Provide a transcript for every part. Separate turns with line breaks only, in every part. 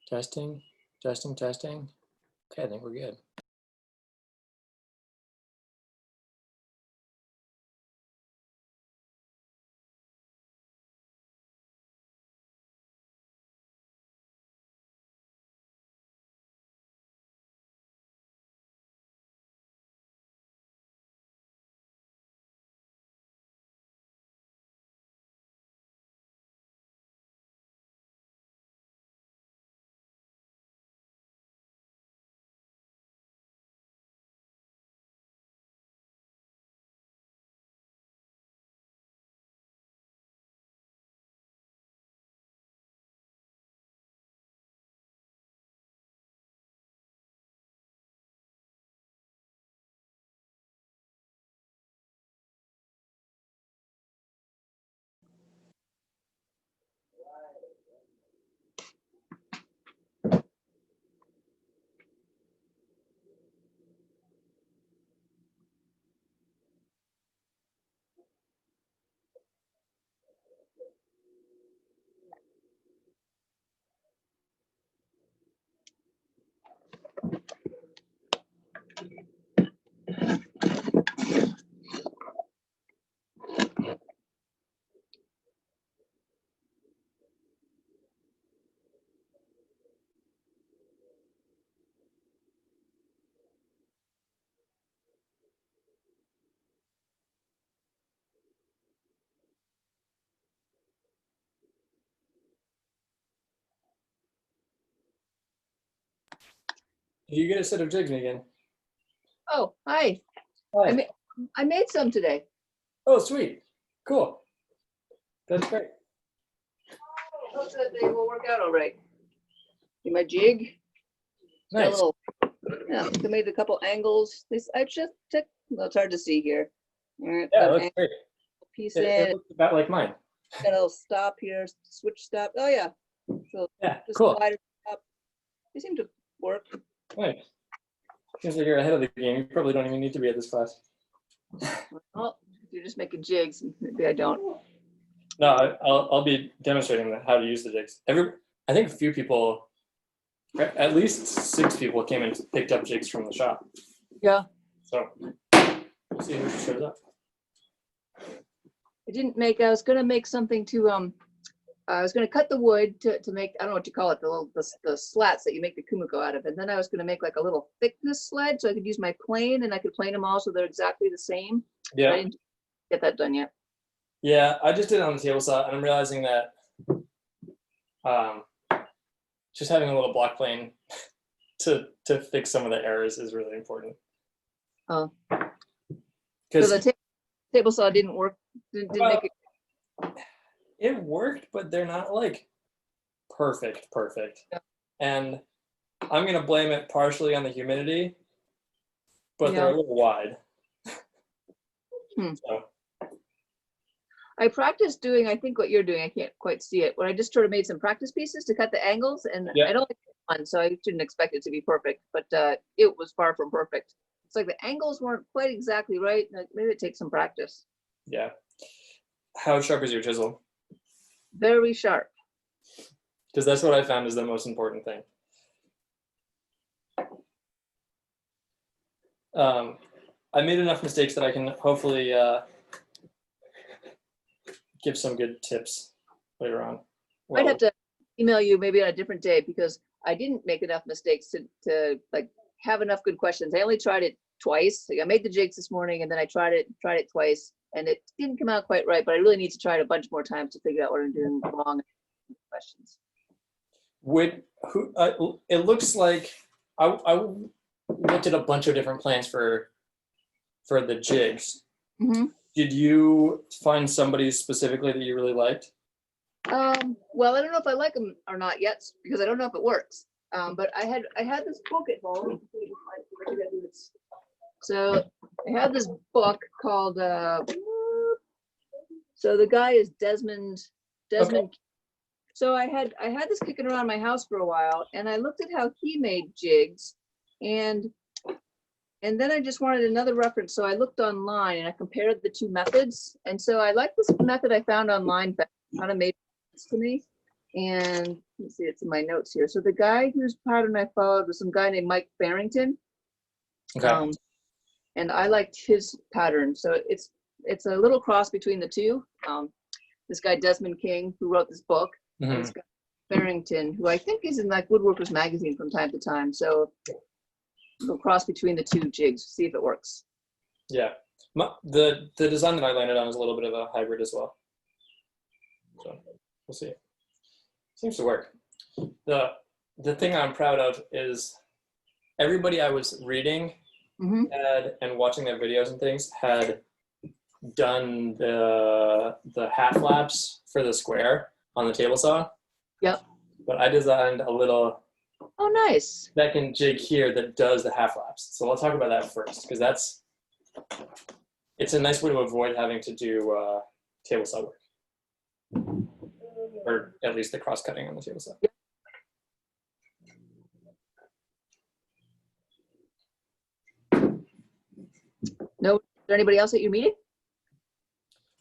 Testing, testing, testing. Okay, I think we're good. You get a set of jigs again.
Oh, hi.
Hi.
I made some today.
Oh, sweet. Cool. That's great.
Hope that they will work out all right. See my jig? Got a
Nice.
little, yeah, I made a couple angles. I just took, well, it's hard to see here. All right,
Yeah,
got an
that's
angle
great.
piece
It
in,
looks about like mine.
got a little stop here, switch stop. Oh yeah. So
Yeah,
just
cool.
slider stop. They seem to work.
Nice. Seems like you're ahead of the game. You probably don't even need to be at this class.
Well, if you're just making jigs, maybe I don't.
No, I'll be demonstrating how to use the jigs. I think a few people, at least 6 people came and picked up jigs from the shop.
Yeah.
So we'll see who shows up.
I was gonna make something to I was gonna cut the wood to make, I don't know what you call it, the slats that you make the Kumiko out of. And then I was gonna make like a little thickness sled so I could use my plane and I could plane them all so they're exactly the same.
Yeah.
I didn't get that done yet.
Yeah, I just did it on the table saw, and I'm realizing that just having a little block plane to fix some of the errors is really important.
Oh. So
Because
the table saw didn't work, didn't make it.
it worked, but they're not like perfect.
Yeah.
And I'm gonna blame it partially on the humidity, but they're a little wide. So.
I practiced doing, I think what you're doing, I can't quite see it, where I just sort of made some practice pieces to cut the angles, and I don't like one, so I didn't expect it to be perfect, but it was far from perfect. It's like the angles weren't quite exactly right. Maybe it takes some practice.
Yeah. How sharp is your chisel?
Very sharp.
Because that's what I found is the most important thing. I made enough mistakes that I can hopefully give some good tips later on.
I'd have to email you maybe on a different day because I didn't make enough mistakes to like have enough good questions. I only tried it twice. Like I made the jigs this morning and then I tried it twice and it didn't come out quite right, but I really need to try it a bunch more times to figure out what I'm doing wrong. Questions.
It looks like I looked at a bunch of different plans for the jigs.
Mm-hmm.
Did you find somebody specifically that you really liked?
Well, I don't know if I like them or not yet because I don't know if it works. But I had this book at home. So I had this book called so the guy is Desmond. Okay. So I had this kicking around my house for a while, and I looked at how he made jigs, and then I just wanted another reference. So I looked online and I compared the two methods. And so I like this method I found online, but kind of made sense to me. And let's see, it's in my notes here. So the guy whose pattern I followed was some guy named Mike Barrington.
Okay.
And I liked his pattern. So it's a little cross between the two. This guy Desmond King, who wrote this book, and this guy Barrington, who I think is in like Woodworkers magazine from time to time. So we'll cross between the two jigs, see if it works.
Yeah. The design that I landed on is a little bit of a hybrid as well. So we'll see. Seems to work. The thing I'm proud of is everybody I was reading and watching their videos and things had done the hat flaps for the square on the table saw.
Yep.
But I designed a little
nice
second jig here that does the hat flaps. So I'll talk about that first, because it's a nice way to avoid having to do table saw work, or at least the cross cutting on the table saw.
Yep. No, is there anybody else at your meeting?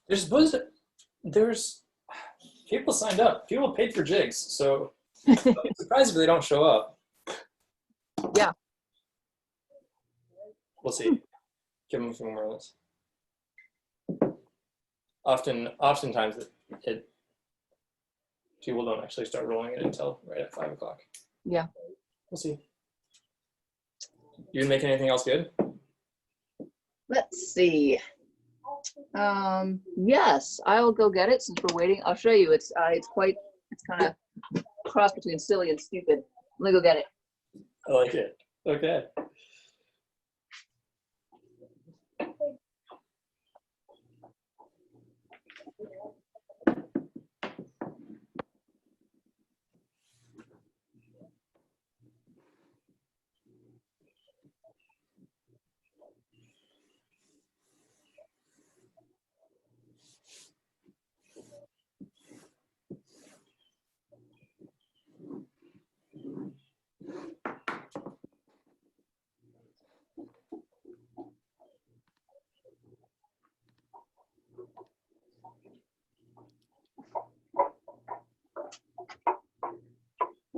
There's people signed up. People paid for jigs, so I'm surprised if they don't show up.
Yeah.
We'll see. Give them a few more minutes. Oftentimes, people don't actually start rolling it until right at 5 o'clock.
Yeah.
We'll see. You making anything else good?
Let's see. Yes, I'll go get it since we're waiting. I'll show you. It's kind of a cross between silly and stupid. Let me go get it.
I like it. Okay.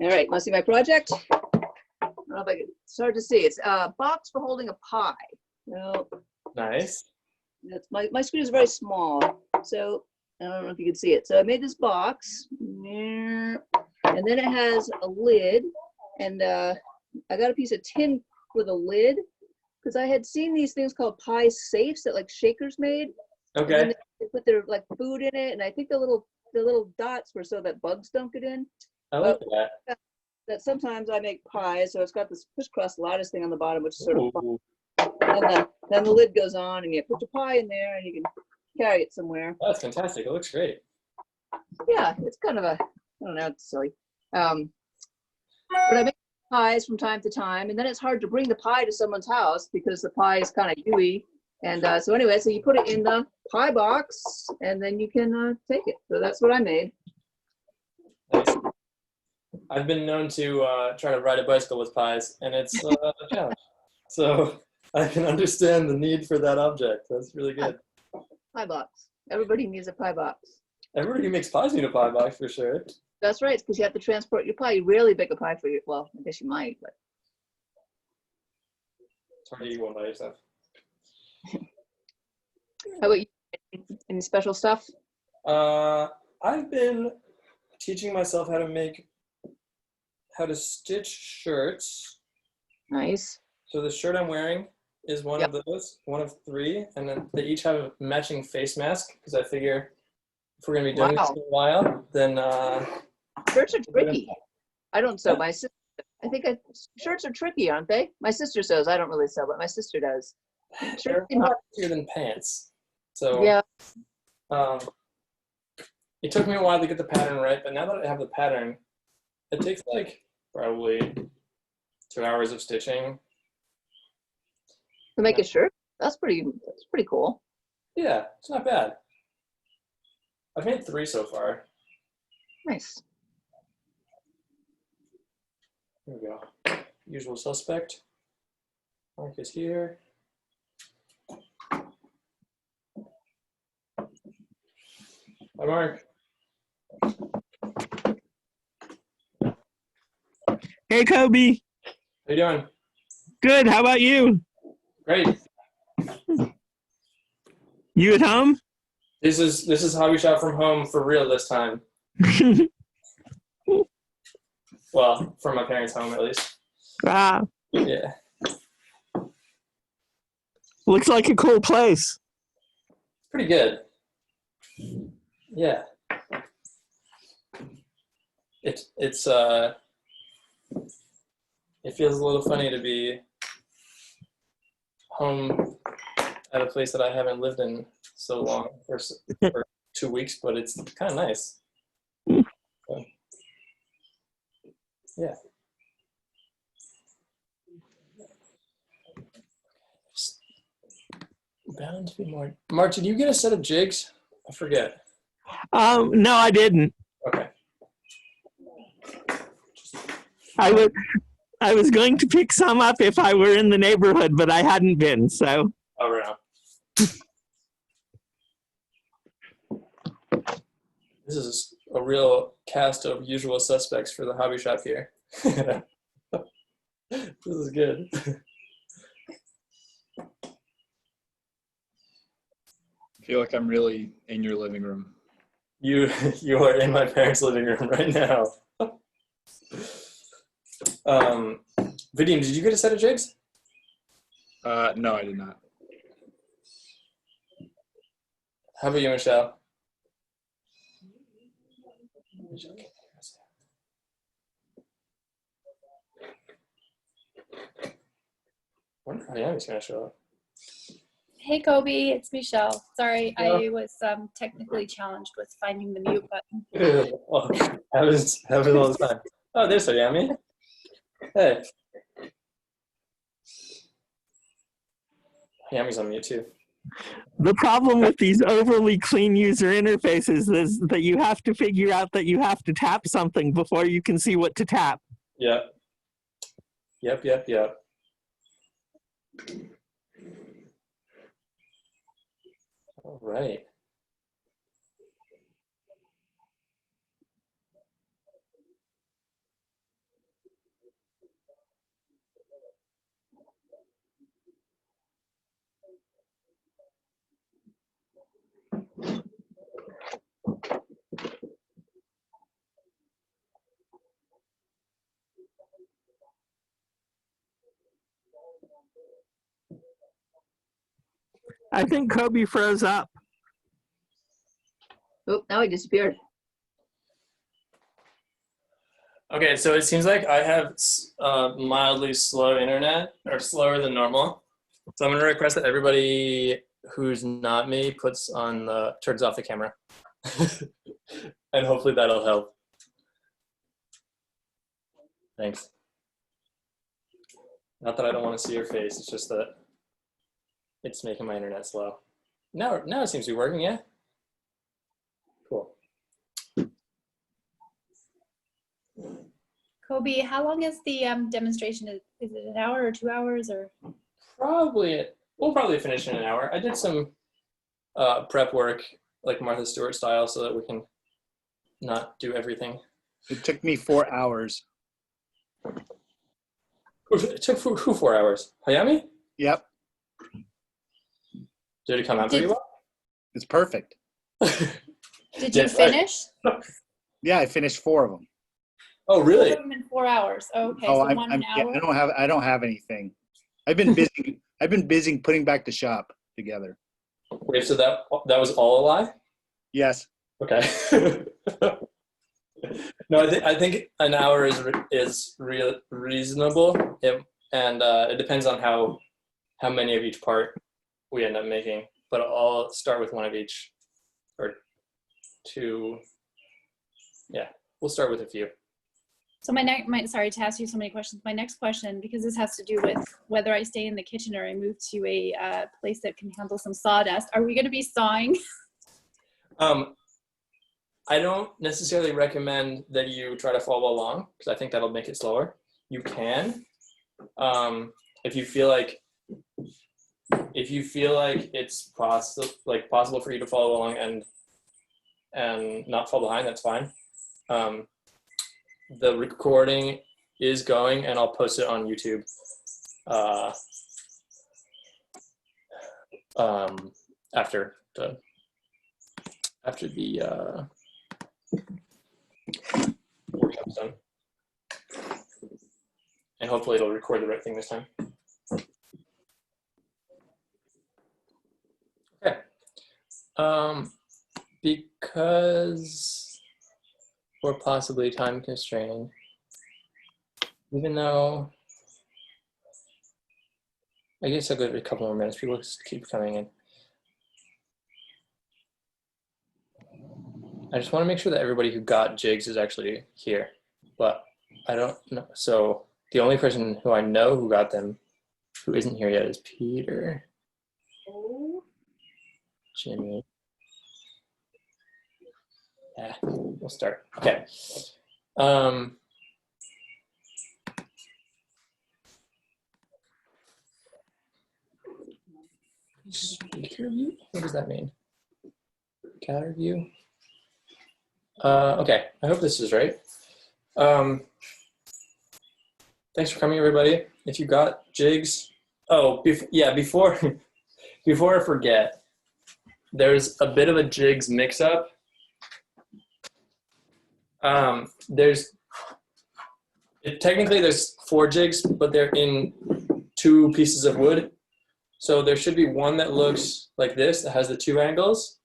All right, want to see my project? I don't know if it's hard to see. It's a box for holding a pie. No,
Nice.
that's my screen is very small, so I don't know if you can see it. So I made this box, and then it has a lid, and I got a piece of tin with a lid because I had seen these things called pie safes that like Shakers made.
Okay.
They put their like food in it, and I think the little dots were so that bugs don't get in.
I like that.
That sometimes I make pies, so it's got this crisscross lattice thing on the bottom, which is sort of fun.
Ooh.
And then the lid goes on, and you put your pie in there, and you can carry it somewhere.
That's fantastic. It looks great.
Yeah, it's kind of I don't know, it's silly. But I make pies from time to time, and then it's hard to bring the pie to someone's house because the pie is kind of gooey. And so anyway, so you put it in the pie box, and then you can take it. So that's what I made.
Nice. I've been known to try to ride a bicycle with pies, and it's a challenge. So I can understand the need for that object. That's really good.
Pie box. Everybody needs a pie box.
Everybody who makes pies need a pie box for sure.
That's right, because you have to transport your pie. You rarely bake a pie for you. Well, I guess you might, but
It's hard to eat one by yourself.
how about you? Any special stuff?
I've been teaching myself how to stitch shirts.
Nice.
So the shirt I'm wearing is one of those, one of 3, and then they each have a matching face mask because I figure if we're gonna be doing this for a while, then
shirts are tricky. I don't sew. My sister, shirts are tricky, aren't they? My sister sews. I don't really sew, but my sister does.
They're a lot easier than pants. So
yeah.
It took me a while to get the pattern right, but now that I have the pattern, it takes like probably 2 hours of stitching.
To make a shirt? That's pretty cool.
Yeah, it's not bad. I've made 3 so far.
Nice.
Here we go. Usual suspect. Mark is here. Hi, Mark.
Hey, Kobe.
How you doing?
Good. How about you?
Great.
You at home?
This is hobby shop from home for real this time. Well, from my parents' home at least.
Ah,
Yeah.
looks like a cool place.
Pretty good. Yeah. It's it feels a little funny to be home at a place that I haven't lived in so long for 2 weeks, but it's kind of nice. So, yeah. Bound to be more. Mark, did you get a set of jigs? I forget.
No, I didn't.
Okay.
I was going to pick some up if I were in the neighborhood, but I hadn't been. So.
Oh, right on. This is a real cast of usual suspects for the hobby shop here. This is good.
I feel like I'm really in your living room.
You are in my parents' living room right now. Vidian, did you get a set of jigs?
No, I did not.
How about you, Michelle? I wonder how Yami's gonna show up.
Hey Kobe, it's Michelle. Sorry,
Yeah.
I was technically challenged with finding the mute button.
Oh, happens all the time. Oh, there's Yami. Hey. Yami's on mute too.
The problem with these overly clean user interfaces is that you have to figure out that you have to tap something before you can see what to tap.
Yep. Yep. All right.
I think Kobe froze up.
Oh, now he disappeared.
Okay, so it seems like I have mildly slow internet, or slower than normal. So I'm gonna request that everybody who's not me turns off the camera, and hopefully that'll help. Thanks. Not that I don't want to see your face. It's just that it's making my internet slow. Now it seems to be working. Yeah. Cool.
Kobe, how long is the demonstration? Is it an hour or 2 hours or?
We'll probably finish in an hour. I did some prep work, like Martha Stewart style, so that we can not do everything.
It took me 4 hours.
It took who 4 hours? Hayami?
Yep,
Did it come out pretty well?
it's perfect.
Did you
Yes, I-
finish?
Yeah, I finished 4 of them.
Oh, really?
Put them in 4 hours. Okay,
Oh,
so one an
yeah,
hour.
I don't have anything. I've been busy. I've been busy putting back the shop together.
Wait, so that was all a lie?
Yes.
Okay. No, I think an hour is reasonable, and it depends on how many of each part we end up making. But I'll start with one of each, or two. Yeah, we'll start with a few.
So sorry to ask you so many questions. My next question, because this has to do with whether I stay in the kitchen or I move to a place that can handle some sawdust. Are we going to be sawing?
I don't necessarily recommend that you try to follow along because I think that'll make it slower. You can, if you feel like it's possible for you to follow along and not fall behind. That's fine. The recording is going, and I'll post it on YouTube after the workshop's done. And hopefully it'll record the right thing this time. Okay. Because we're possibly time constrained, even though I guess I'll give it a couple more minutes. People just keep coming in. I just want to make sure that everybody who got jigs is actually here, but I don't know. So the only person who I know who got them, who isn't here yet, is Peter. Jimmy. Yeah, we'll start. Okay. Speaker view? What does that mean? Gallery view? Okay, I hope this is right. Thanks for coming, everybody. If you got jigs, before I forget, there's a bit of a jigs mix-up. Technically there's 4 jigs, but they're in 2 pieces of wood. So there should be one that looks like this, that has the 2 angles,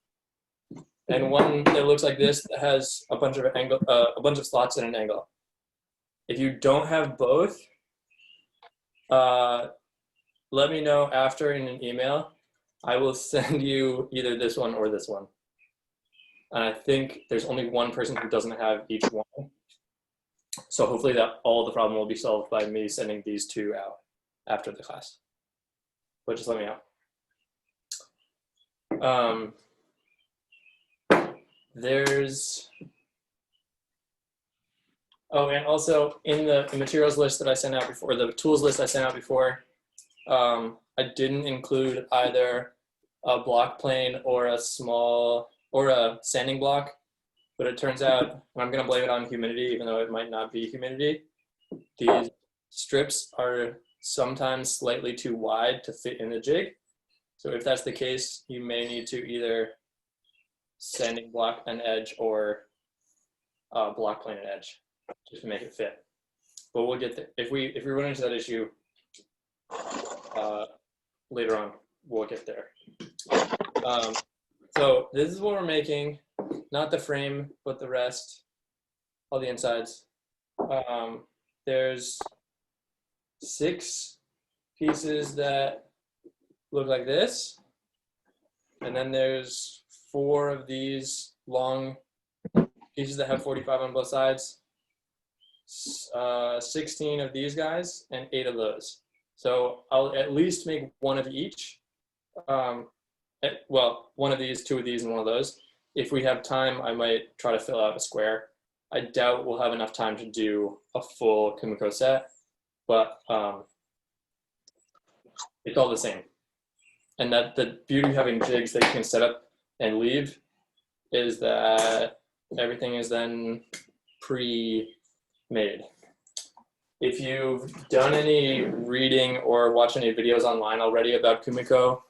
and one that looks like this that has a bunch of slots at an angle. If you don't have both, let me know after in an email. I will send you either this one or this one. And I think there's only one person who doesn't have each one. So hopefully that all the problem will be solved by me sending these 2 out after the class. But just let me know. And also in the materials list that I sent out before, the tools list I sent out before, I didn't include either a block plane or a sanding block, but it turns out, and I'm gonna blame it on humidity, even though it might not be humidity, these strips are sometimes slightly too wide to fit in the jig. So if that's the case, you may need to either sanding block an edge or block plane an edge just to make it fit. But we'll get there. If we run into that issue later on, we'll get there. So this is what we're making, not the frame, but the rest, all the insides. There's 6 pieces that look like this. And then there's 4 of these long pieces that have 45 on both sides. 16 of these guys and 8 of those. So I'll at least make 1 of each. Well, 1 of these, 2 of these, and 1 of those. If we have time, I might try to fill out a square. I doubt we'll have enough time to do a full Kumiko set, but it's all the same. And that the beauty of having jigs that you can set up and leave is that everything is then pre-made. If you've done any reading or watched any videos online already about Kumiko,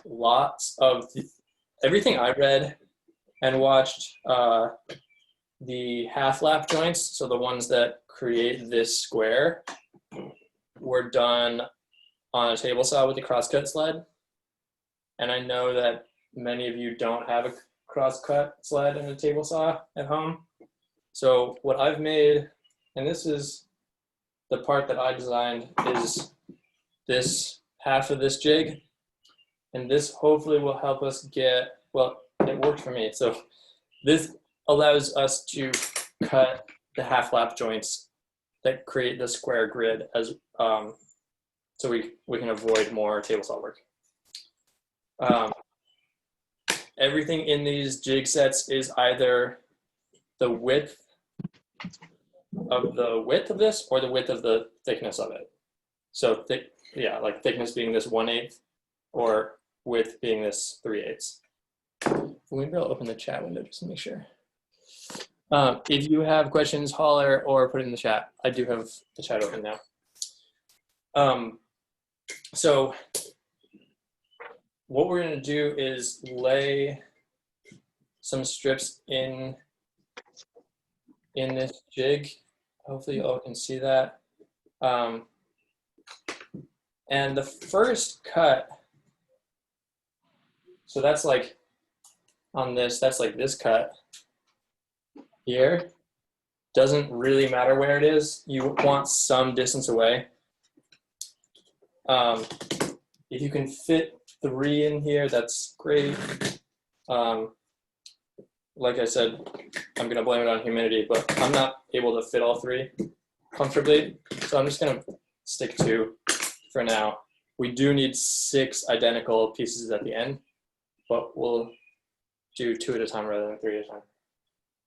lots of everything I read and watched, the half lap joints, so the ones that create this square, were done on a table saw with a crosscut sled. And I know that many of you don't have a crosscut sled and a table saw at home. So what I've made, and this is the part that I designed, is this half of this jig. And this hopefully will help us get, well, it worked for me. So this allows us to cut the half lap joints that create the square grid as so we can avoid more table saw work. Everything in these jig sets is either the width of this or the width of the thickness of it. So like thickness being this 1/8 or width being this 3/8. Maybe I'll open the chat window just to make sure. If you have questions, holler or put it in the chat. I do have the chat open now. So what we're going to do is lay some strips in this jig. Hopefully you all can see that. And the first cut, so that's like on this, that's like this cut here. Doesn't really matter where it is. You want some distance away. If you can fit 3 in here, that's great. Like I said, I'm gonna blame it on humidity, but I'm not able to fit all 3 comfortably. So I'm just gonna stick 2 for now. We do need 6 identical pieces at the end, but we'll do 2 at a time rather than 3 at a time.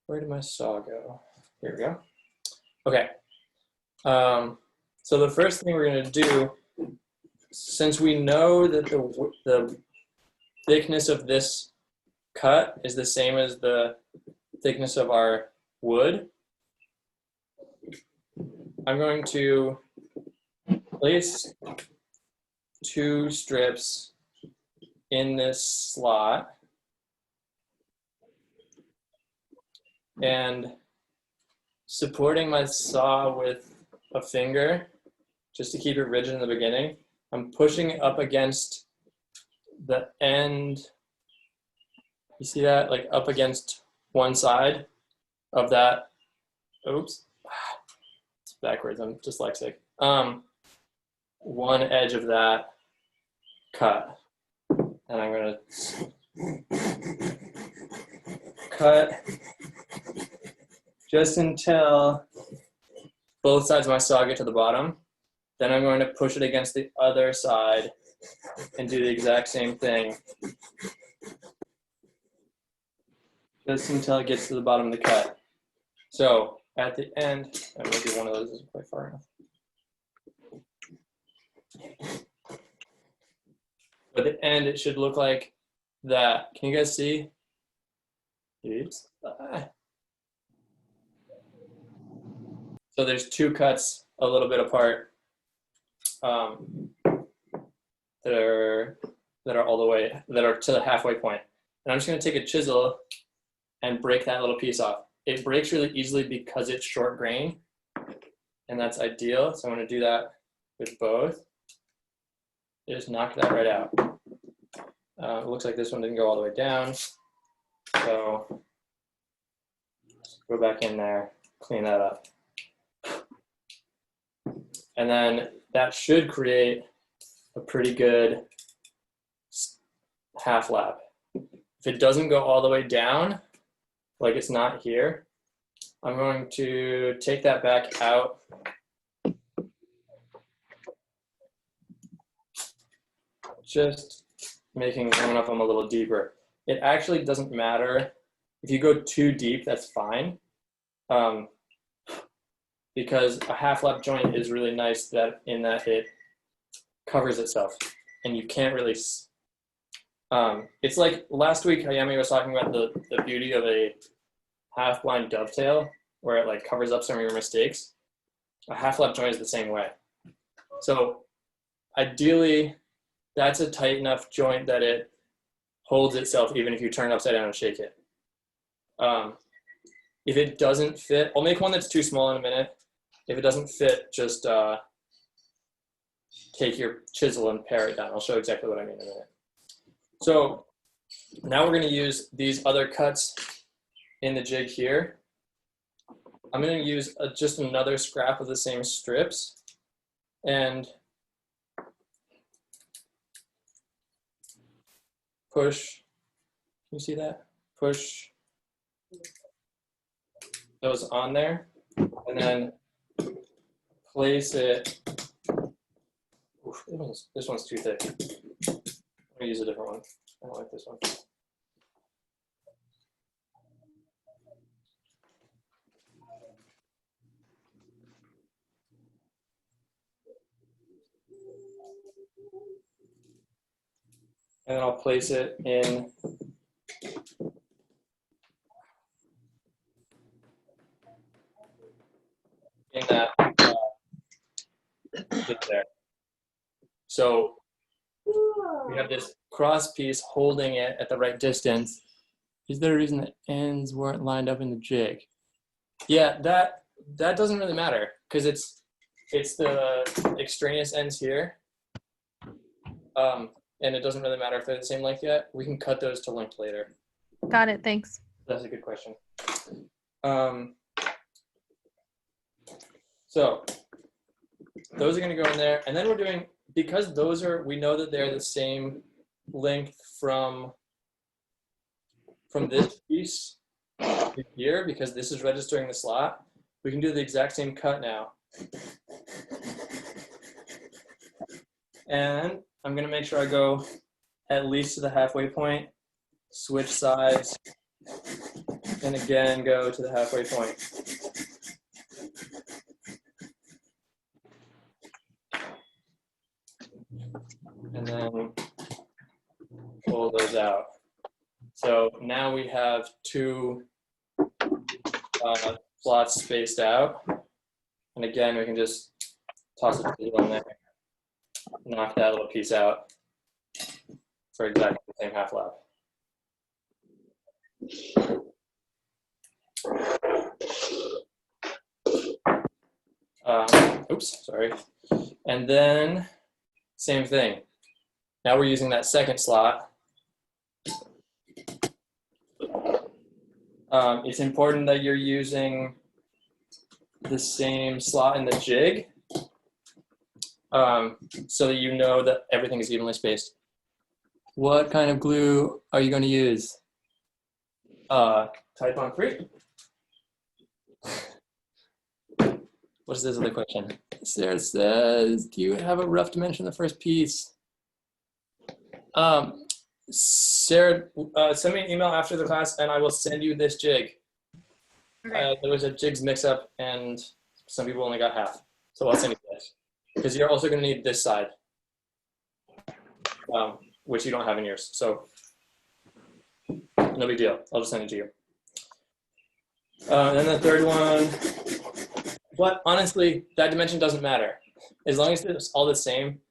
Where did my saw go? Here we go. Okay. So the first thing we're gonna do, since we know that the thickness of this cut is the same as the thickness of our wood, I'm going to place 2 strips in this slot and supporting my saw with a finger just to keep it rigid in the beginning. I'm pushing it up against the end. You see that? Like up against one side of that. Oops. It's backwards. I'm dyslexic. One edge of that cut. And I'm going to cut just until both sides of my saw get to the bottom. Then I'm going to push it against the other side and do the exact same thing. Just until it gets to the bottom of the cut. So at the end, maybe one of those isn't quite far enough. At the end, it should look like that. Can you guys see? Oops. So there's 2 cuts a little bit apart that are all the way, that are to the halfway point. And I'm just going to take a chisel and break that little piece off. It breaks really easily because it's short grain, and that's ideal. So I'm going to do that with both. Just knock that right out. It looks like this one didn't go all the way down. So go back in there, clean that up. And then that should create a pretty good half lap. If it doesn't go all the way down, like it's not here, I'm going to take that back out. Just making one of them a little deeper. It actually doesn't matter. If you go too deep, that's fine. Because a half lap joint is really nice that it covers itself and you can't really, it's like last week Hayami was talking about the beauty of a half blind dovetail where it like covers up some of your mistakes. A half lap joint is the same way. So ideally that's a tight enough joint that it holds itself even if you turn it upside down and shake it. If it doesn't fit, I'll make one that's too small in a minute. If it doesn't fit, just take your chisel and pare it down. I'll show exactly what I mean in a minute. So now we're going to use these other cuts in the jig here. I'm going to use just another scrap of the same strips and push. Can you see that? Push those on there and then place it. Oof, this one's too thick. I'm gonna use a different one. I don't like this one. And then I'll place it in in that bit there. So we have this cross piece holding it at the right distance. Is there a reason that ends weren't lined up in the jig? Yeah, that doesn't really matter because it's the extraneous ends here. And it doesn't really matter if they're the same length yet. We can cut those to length later.
Got it. Thanks.
That's a good question. So those are going to go in there. And then we're doing, because those are, we know that they're the same length from this piece here, because this is registering the slot. We can do the exact same cut now. And I'm going to make sure I go at least to the halfway point, switch sides, and again go to the halfway point. And then pull those out. So now we have two slots spaced out. And again, we can just toss it on there, knock that little piece out for exactly the same half lap. Oops, sorry. And then same thing. Now we're using that second slot. It's important that you're using the same slot in the jig so that you know that everything is evenly spaced. What kind of glue are you going to use? Type on 3. What is this other question? Sarah says, do you have a rough dimension of the first piece? Sarah, send me an email after the class and I will send you this jig.
Okay.
There was a jigs mix-up and some people only got half. So I'll send you this. Because you're also going to need this side, which you don't have in yours. So no big deal. I'll just send it to you. And then the third one, but honestly, that dimension doesn't matter. As long as it's all the same,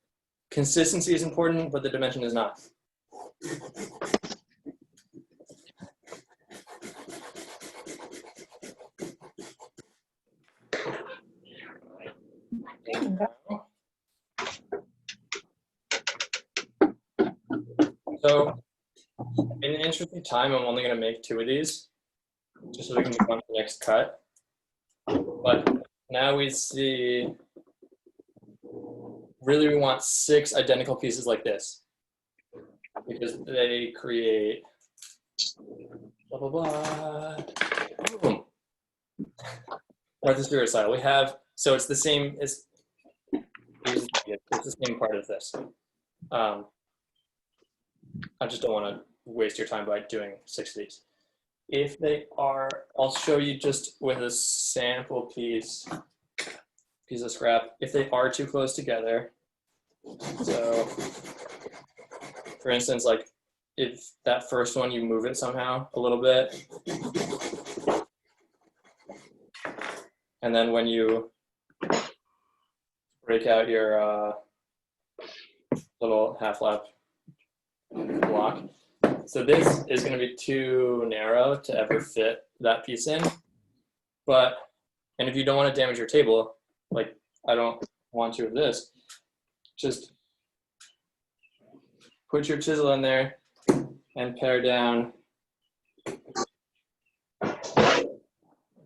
consistency is important, but the dimension is not. So in the interest of time, I'm only going to make 2 of these, just so we can move on to the next cut. But now we see, really we want 6 identical pieces like this, because they create blah, blah, blah. Boom. Martha Stewart style. We have, so it's the same, it's the same part of this. I just don't want to waste your time by doing 6 of these. If they are, I'll show you just with a sample piece of scrap, if they are too close together. So for instance, like if that first one, you move it somehow a little bit. And then when you break out your little half lap block. So this is going to be too narrow to ever fit that piece in. But, and if you don't want to damage your table, like I don't want to with this, just put your chisel in there and pare down.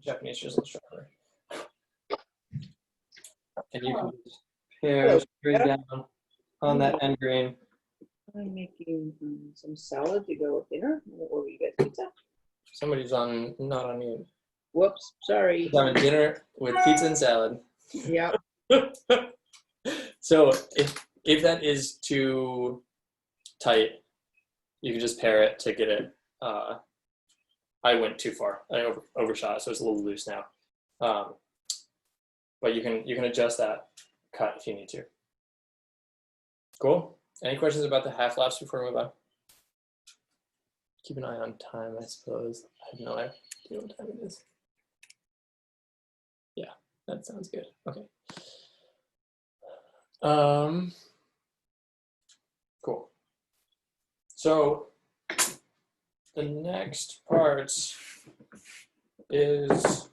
Japanese chisel sharpener. And you can just pare straight down on that end grain.
I'm making some salad to go with dinner. Or you get pizza?
Somebody's on, not on you.
Whoops, sorry.
Having dinner with pizza and salad.
Yeah.
So if that is too tight, you can just pare it to get it. I went too far. I overshot, so it's a little loose now. But you can adjust that cut if you need to. Cool. Any questions about the half laps before we move on? Keep an eye on time, I suppose. I have no idea what time it is. Yeah, That sounds good. Okay. Cool. So the next part is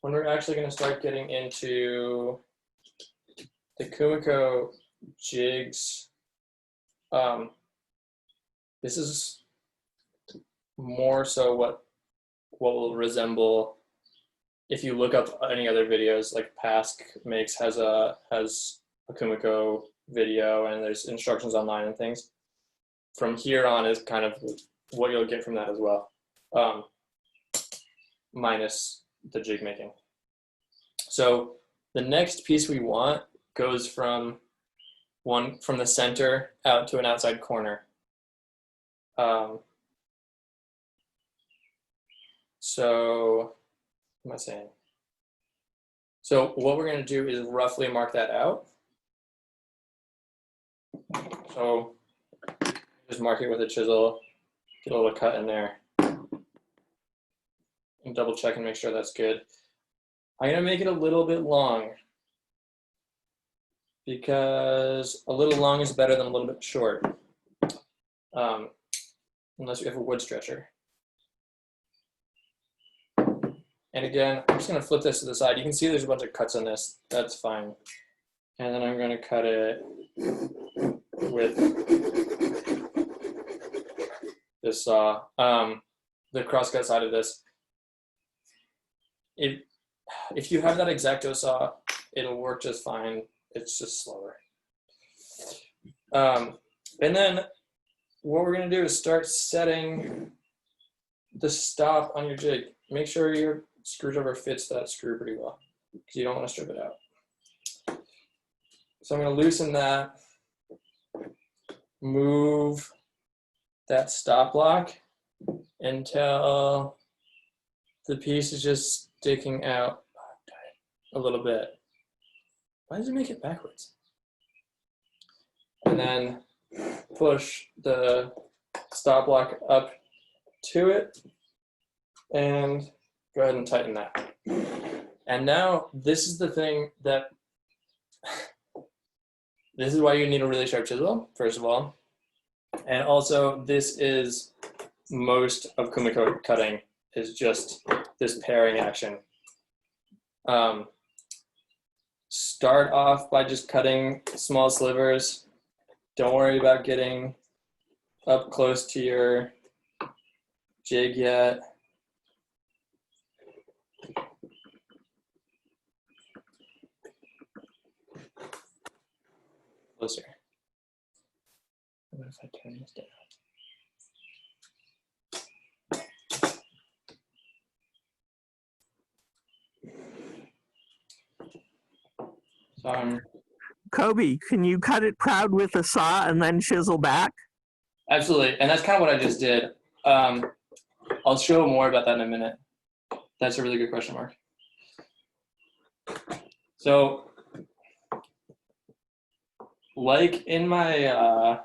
when we're actually going to start getting into the Kumiko jigs. This is more so what will resemble if you look up any other videos, like Pask has a Kumiko video, and there's instructions online and things. From here on is kind of what you'll get from that as well, minus the jig making. So the next piece we want goes from the center out to an outside corner. So what am I saying? So what we're going to do is roughly mark that out. So just mark it with a chisel, get a little cut in there, and double check and make sure that's good. I'm going to make it a little bit long because a little long is better than a little bit short, unless you have a wood stretcher. And again, I'm just going to flip this to the side. You can see there's a bunch of cuts on this. That's fine. And then I'm going to cut it with this saw, the crosscut side of this. If you have that X-Acto saw, it'll work just fine. It's just slower. And then what we're going to do is start setting the stop on your jig. Make sure your screwdriver fits that screw pretty well, because you don't want to strip it out. So I'm going to loosen that, move that stop lock until the piece is just sticking out a little bit. Why does it make it backwards? And then push the stop lock up to it and go ahead and tighten that. And now this is the thing that, this is why you need a really sharp chisel, first of all. And also this is most of Kumiko cutting, is just this pairing action. Start off by just cutting small slivers. Don't worry about getting up close to your jig yet. Closer. What if I turn this down? So
Kobe, can you cut it proud with a saw and then chisel back?
absolutely, and that's kind of what I just did. I'll show more about that in a minute. That's a really good question, Mark. So, like in my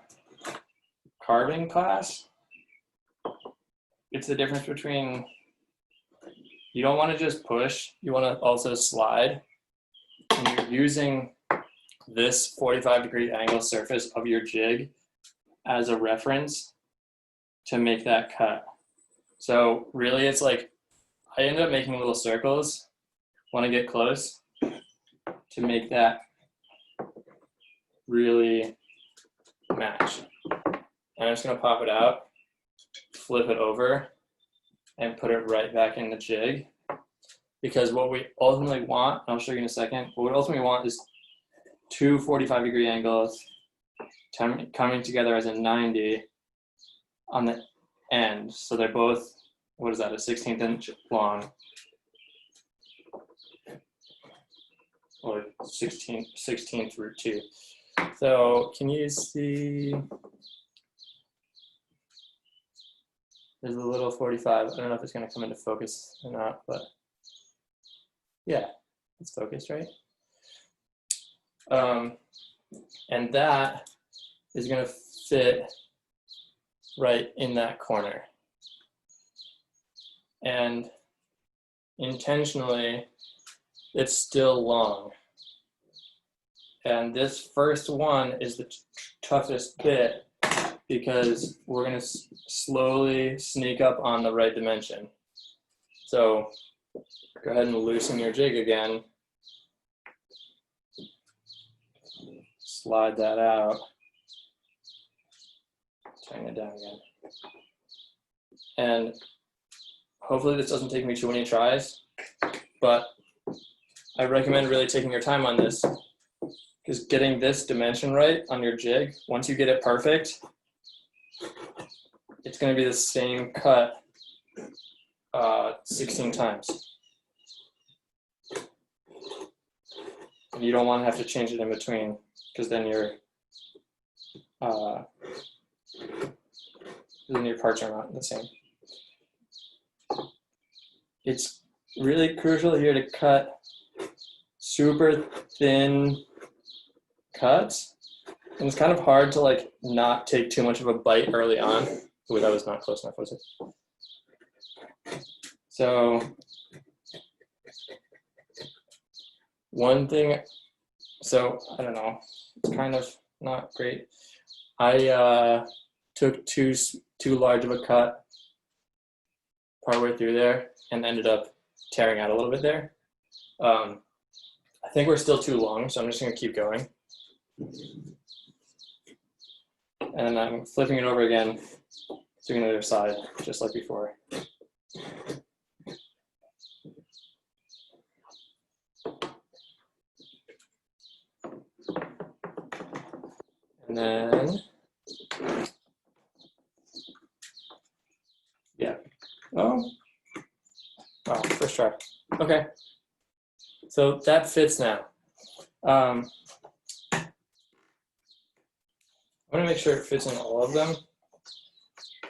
carving class, it's the difference between, you don't want to just push, you want to also slide. And you're using this 45-degree angle surface of your jig as a reference to make that cut. So really it's like, I end up making little circles when I get close to make that really match. And I'm just gonna pop it out, flip it over, and put it right back in the jig. Because what we ultimately want, I'll show you in a second, what we ultimately want is two 45-degree angles coming together as a 90 on the end. So they're both, what is that, a 16th inch long, or 16 through 2. So can you see, there's a little 45. I don't know if it's going to come into focus or not, but yeah, it's focused, right? And that is going to fit right in that corner. And intentionally, it's still long. And this first one is the toughest bit because we're going to slowly sneak up on the right dimension. So go ahead and loosen your jig again. Slide that out. Tighten it down again. And hopefully this doesn't take me too many tries, but I recommend really taking your time on this, because getting this dimension right on your jig, once you get it perfect, it's going to be the same cut 16 times. And you don't want to have to change it in between, because then your parts are not the same. It's really crucial here to cut super thin cuts, and it's kind of hard to like not take too much of a bite early on. Ooh, that was not close enough, was it? So one thing, so I don't know, it's kind of not great. I took too large of a cut partway through there and ended up tearing out a little bit there. I think we're still too long, so I'm just gonna keep going. And I'm flipping it over again, doing the other side, just like before. And then, yeah. Oh, first try. Okay. So that fits now. I'm gonna make sure it fits in all of them,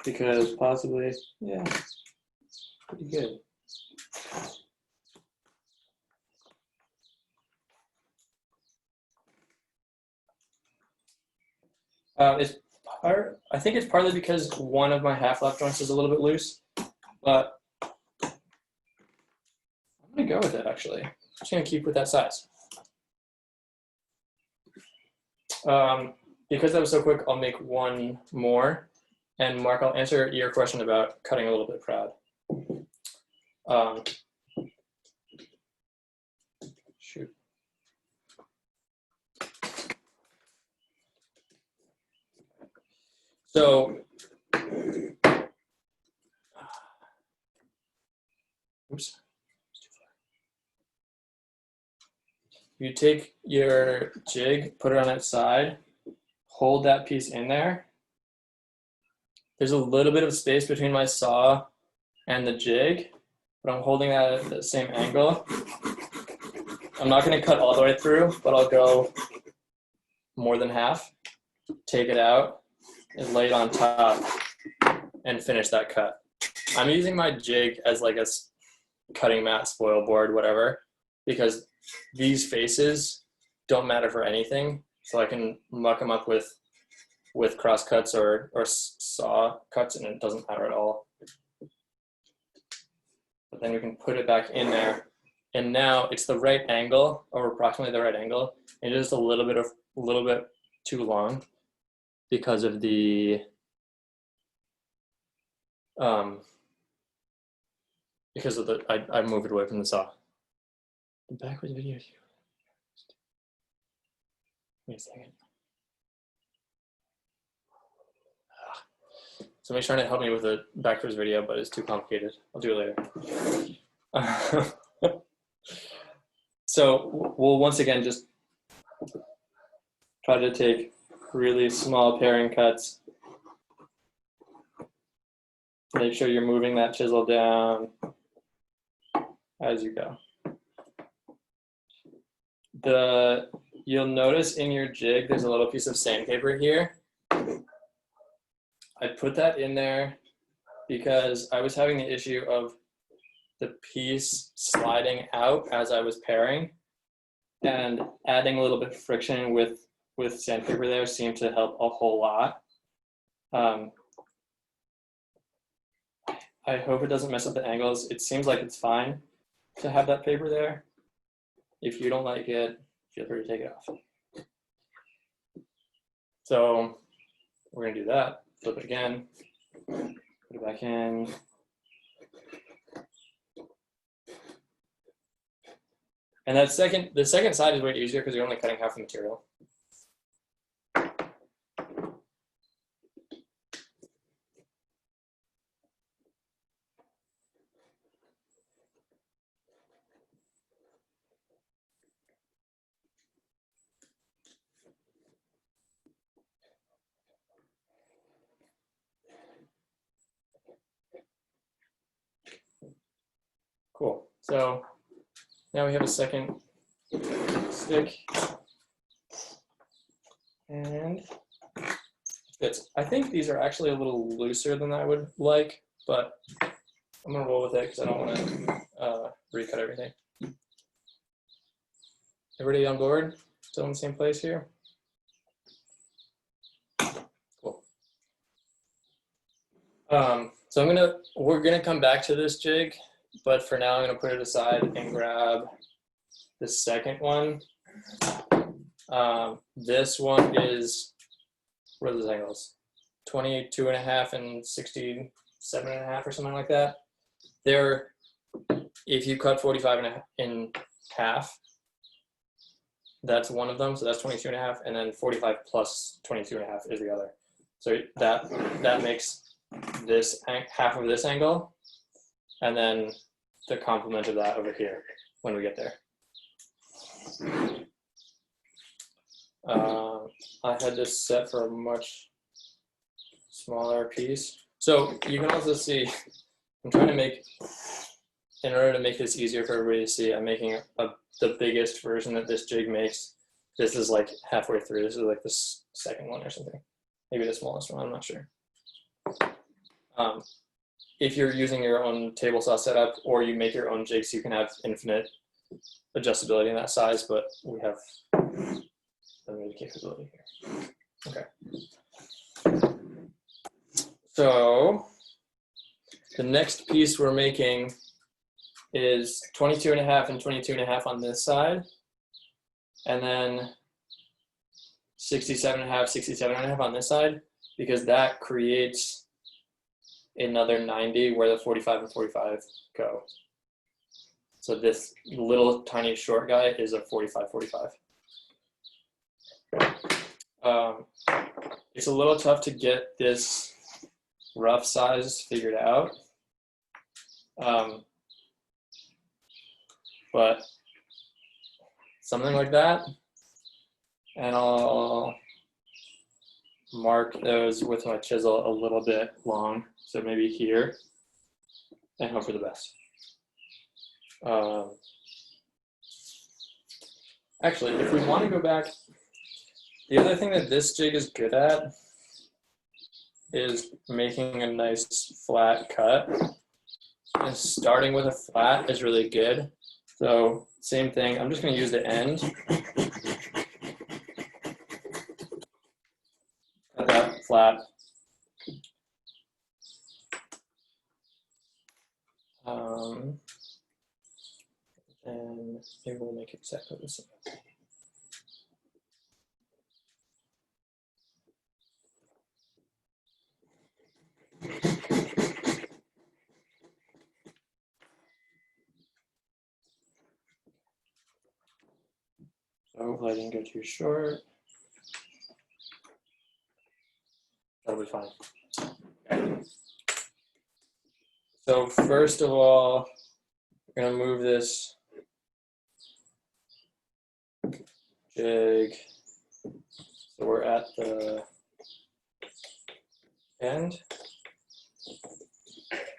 because possibly, yeah, pretty good. I think it's partly because one of my half lap joints is a little bit loose, but I'm gonna go with it actually. I'm just gonna keep with that size. Because that was so quick, I'll make one more. And Mark, I'll answer your question about cutting a little bit proud. Shoot. So, oops. You take your jig, put it on its side, hold that piece in there. There's a little bit of space between my saw and the jig, but I'm holding that at the same angle. I'm not going to cut all the way through, but I'll go more than half, take it out, and lay it on top, and finish that cut. I'm using my jig as like a cutting mat, spoil board, whatever, because these faces don't matter for anything, so I can muck them up with cross cuts or saw cuts, and it doesn't matter at all. But then we can put it back in there, and now it's the right angle, or approximately the right angle. It is a little bit too long because of the I moved it away from the saw. The backwards video. Wait a second. Somebody's trying to help me with a backwards video, but it's too complicated. I'll do it later. So we'll once again just try to take really small pairing cuts. Make sure you're moving that chisel down as you go. You'll notice in your jig, there's a little piece of sandpaper here. I put that in there because I was having the issue of the piece sliding out as I was pairing, and adding a little bit of friction with sandpaper there seemed to help a whole lot. I hope it doesn't mess up the angles. It seems like it's fine to have that paper there. If you don't like it, feel free to take it off. So we're gonna do that, flip it again, put it back in. And the second side is way easier because you're only cutting half the material. Cool. So now we have a second stick, and fits. I think these are actually a little looser than I would like, but I'm gonna roll with it because I don't want to recut everything. Everybody on board? Still in the same place here? Cool. So we're gonna come back to this jig, but for now I'm gonna put it aside and grab the second one. This one is, what are those angles? 22.5 and 67.5 or something like that. They're, if you cut 45 in half, that's one of them, so that's 22.5, and then 45 plus 22.5 is the other. So that makes this half of this angle, and then the complement of that over here when we get there. I had this set for a much smaller piece. So you can also see, I'm trying to make, in order to make this easier for everybody to see, I'm making the biggest version that this jig makes. This is like halfway through. This is like the second one or something. Maybe the smallest one, I'm not sure. If you're using your own table saw setup, or you make your own jigs, you can have infinite adjustability in that size, but we have limited capability here. Okay. So the next piece we're making is 22.5 and 22.5 on this side, and then 67.5, 67.5 on this side, because that creates another 90 where the 45 and 45 go. So this little tiny short guy is a 45, 45. It's a little tough to get this rough size figured out. But something like that. And I'll mark those with my chisel a little bit long. So maybe here, and hope for the best. Actually, if we want to go back, the other thing that this jig is good at is making a nice flat cut. And starting with a flat is really good. So same thing, I'm just going to use the end. Cut that flat. And maybe we'll make exactly the same. So hopefully I didn't go too short. That'll be fine. Okay. So first of all, we're gonna move this jig. So we're at the end.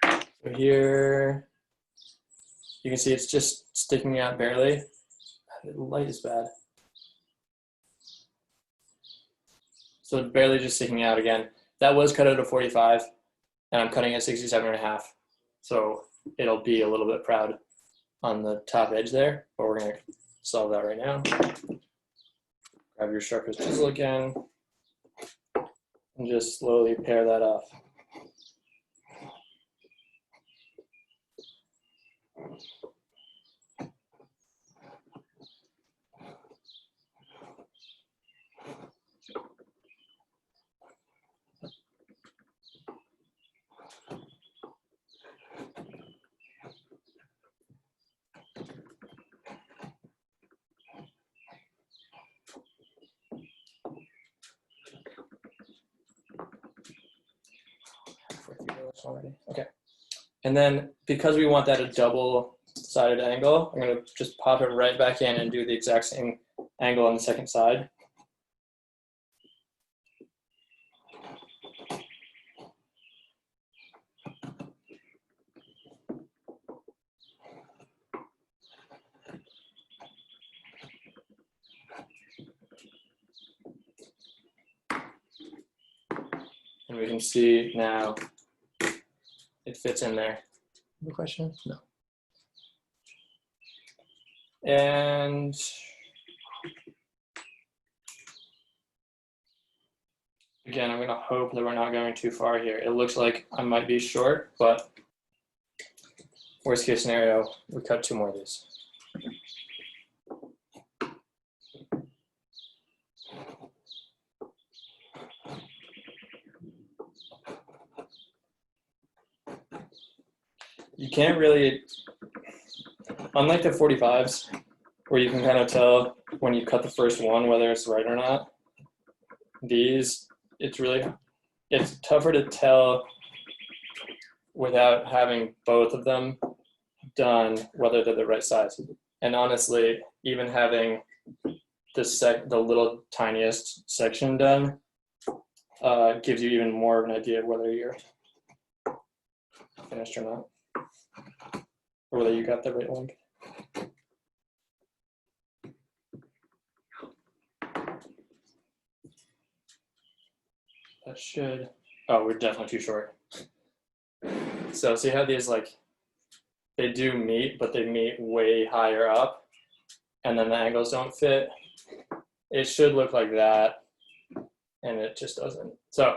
So here, you can see it's just sticking out barely. The light is bad. So it's barely just sticking out again. That was cut at a 45, and I'm cutting at 67.5. So it'll be a little bit proud on the top edge there, but we're gonna solve that right now. Grab your sharpest chisel again, and just slowly pare that off. this already. Okay. And then because we want that a double-sided angle, I'm going to just pop it right back in and do the exact same angle on the second side. And we can see now it fits in there. Any question? No. And again, I'm going to hope that we're not going too far here. It looks like I might be short, but worst case scenario, we cut 2 more of these. You can't really, unlike the 45s, where you can kind of tell when you cut the first one whether it's right or not, these, it's tougher to tell without having both of them done whether they're the right size. And honestly, even having the little tiniest section done gives you even more of an idea of whether you're finished or not, or whether you got the right length. That should, oh, we're definitely too short. So see how these, like, they do meet, but they meet way higher up, and then the angles don't fit. It should look like that, and it just doesn't. So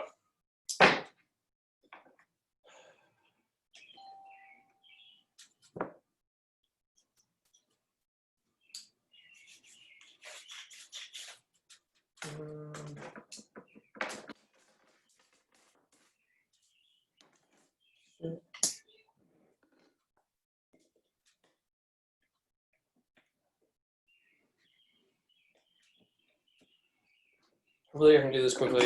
hopefully I can do this quickly.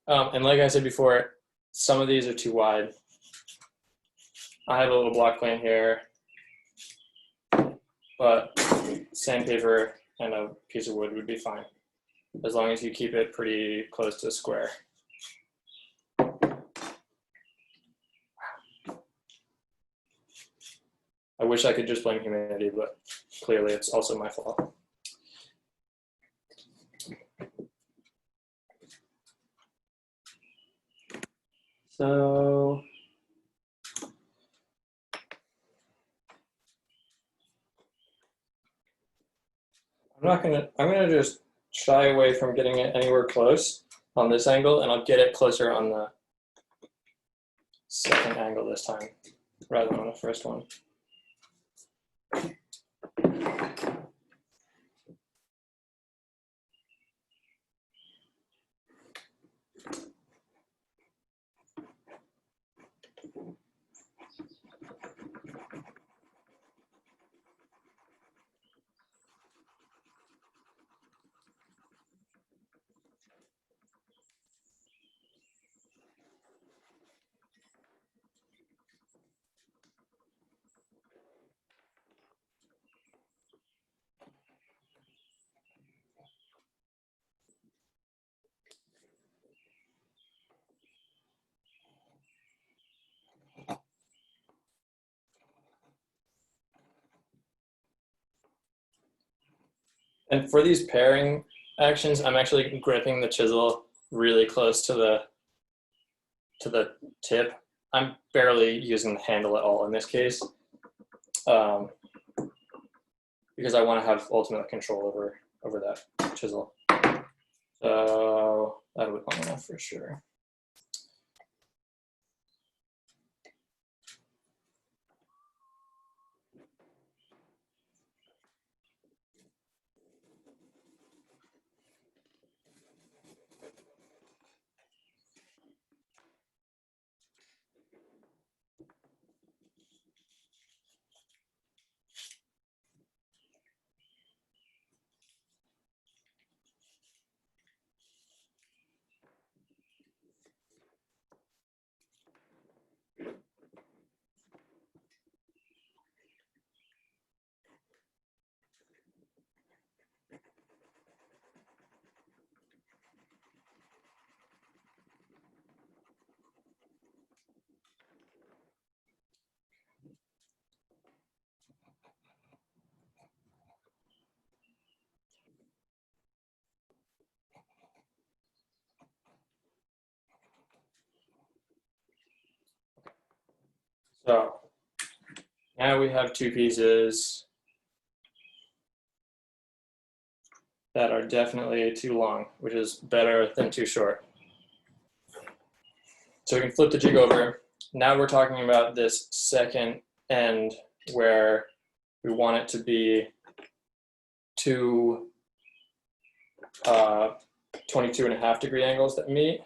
And like I said before, some of these are too wide. I have a little block plane here, but sandpaper and a piece of wood would be fine, as long as you keep it pretty close to a square. I wish I could just blame humanity, but clearly it's also my fault. So I'm gonna just shy away from getting it anywhere close on this angle, and I'll get it closer on the second angle this time, rather than on the first one. And for these pairing actions, I'm actually gripping the chisel really close to the tip. I'm barely using the handle at all in this case, because I want to have ultimate control over that chisel. So that would be long enough for sure. So now we have two pieces that are definitely too long, which is better than too short. So we can flip the jig over. Now we're talking about this second end where we want it to be two 22.5-degree angles that meet.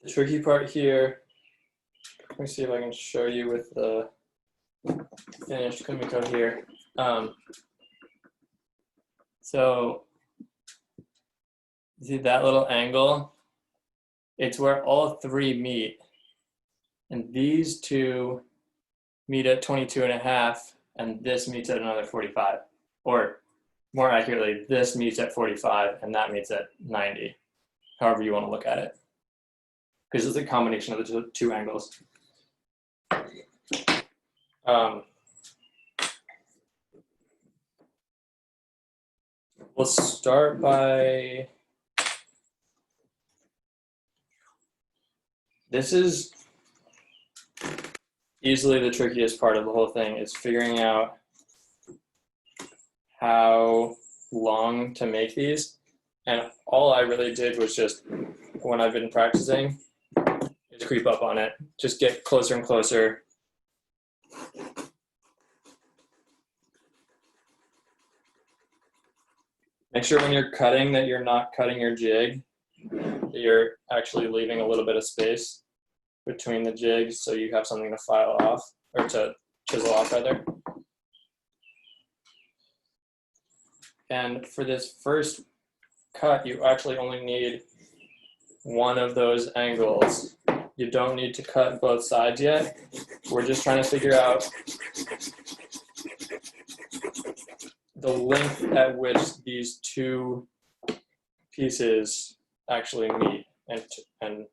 The tricky part here, let me see if I can show you with the finished Kumiko here. So see that little angle? It's where all three meet. And these two meet at 22.5, and this meets at another 45. Or more accurately, this meets at 45, and that meets at 90. However you want to look at it. Because it's a combination of the two angles. We'll start by, this is easily the trickiest part of the whole thing, is figuring out how long to make these. And all I really did was just, when I've been practicing, is creep up on it. Just get closer and closer. Make sure when you're cutting that you're not cutting your jig, that you're actually leaving a little bit of space between the jigs so you have something to file off, or to chisel off rather. And for this first cut, you actually only need one of those angles. You don't need to cut both sides yet. We're just trying to figure out the length at which these two pieces actually meet and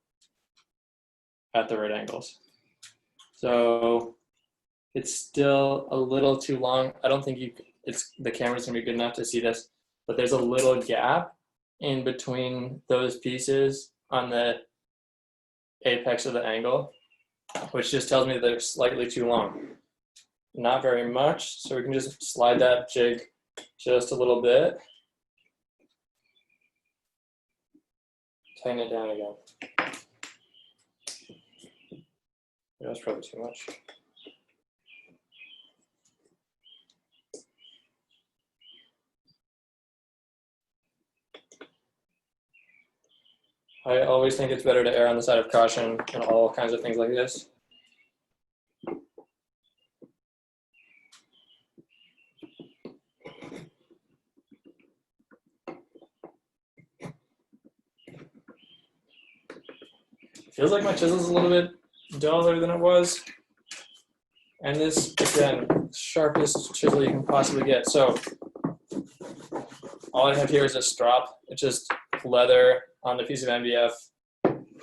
at the right angles. So it's still a little too long. I don't think the camera's gonna be good enough to see this, but there's a little gap in between those pieces on the apex of the angle, which just tells me that they're slightly too long. Not very much, so we can just slide that jig just a little bit. Tighten it down again. That's probably too much. I always think it's better to err on the side of caution in all kinds of things like this. Feels like my chisel's a little bit duller than it was. And this, again, sharpest chisel you can possibly get. So all I have here is a strop. It's just leather on the piece of MDF,